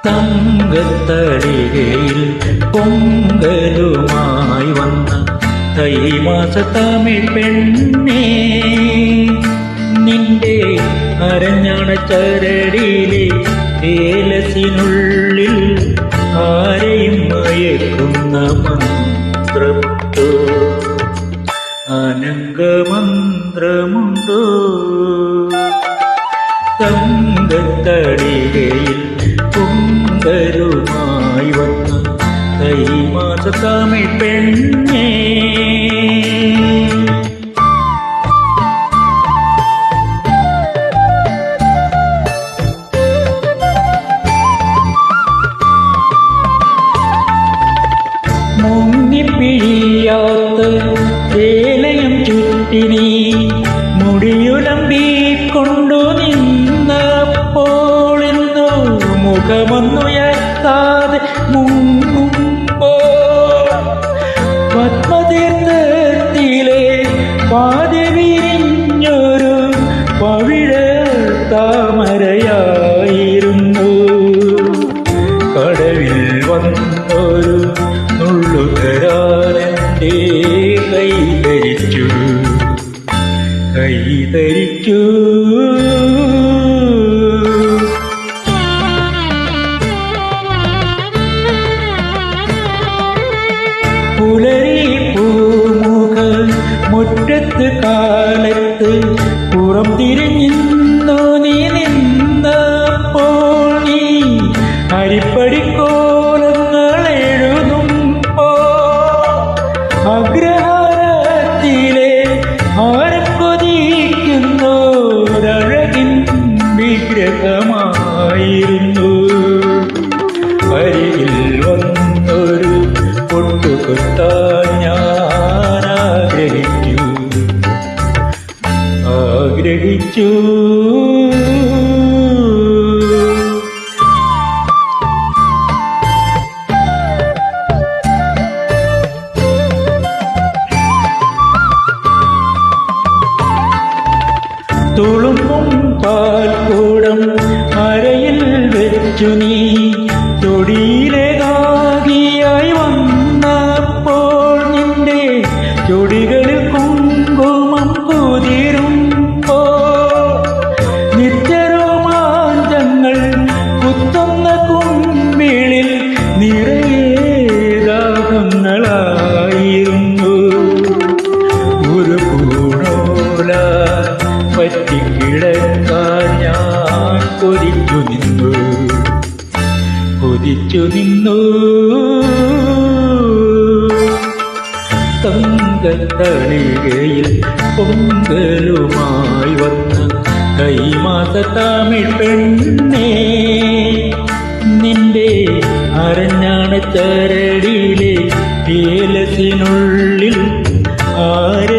തങ്കത്തടികയിൽ പൊങ്കലുമായി വന്ന തൈമാസ തമിഴ് പെണ്ണേ, നിന്റെ അരഞ്ഞാണ ചരടിയിലെ ഏലസിനുള്ളിൽ ആരെയും മയക്കുന്ന മന്ത്രമുണ്ടോ, അനംഗമന്ത്രമുണ്ടോ? തങ്കത്തടികയിൽ പൊങ്കലുമായി വന്ന തൈമാസ തമിഴ് പെണ്ണേ, മുങ്ങിപ്പിഴിയാത്ത വേലയും ചുറ്റിനി മുടിയുലമ്പിക്കൊണ്ടു നിന്നപ്പോൾ ഇന്നു മുഖമൊന്നുയർത്താതെ മുങ്ങുമ്പോൾ പത്മതീർത്ഥത്തിലെ പാതി വിരിഞ്ഞൊരു പവിഴ താമരയായിരുന്നു. കടവിൽ വന്നൊരു നുള്ളുതരാനെൻ്റെ കൈധരിച്ചു. പുലരി പൂമുഖ മുറ്റത്ത് കാലത്ത് പുറം തിരിഞ്ഞിന്നു നീ നിന്നപ്പോൾ, നീ അരിപ്പടിക്കോലങ്ങൾ എഴുതുമ്പോ അഗ്രഹാരത്തിലെ ആരക്കൊതിക്കുന്നൊരഴകിൻ വിഗ്രഹമായിരുന്നു. അരികിൽ വന്നൊരു പൊട്ടുകൊത്താൻ ഞാൻ ആഗ്രഹിച്ചു. തുളുമ്പും പാൽക്കൂടം അരയിൽ വെച്ചു നീ തൊടിയിലേകാകിയായി വന്നപ്പോൾ, നിന്റെ ചൊടികളിൽ കുങ്കുമം കുതിരുമ്പോ നിത്യരോമാഞ്ചങ്ങൾ കുത്തുന്ന കുമ്പിളിൽ നിറയേകാഹങ്ങളായിരുന്നു. ഒരു പൂണോല പറ്റിക്കിടക്കാൻ ഞാൻ കൊതിച്ചു നിന്നു. തങ്കത്തളികയിൽ പൊങ്കലുമായി വന്ന കൈമാസ തമിഴ് പെണ്ണേ, നിന്റെ അരഞ്ഞാണ ചരടിയിലെ ഏലസിനുള്ളിൽ ആരെ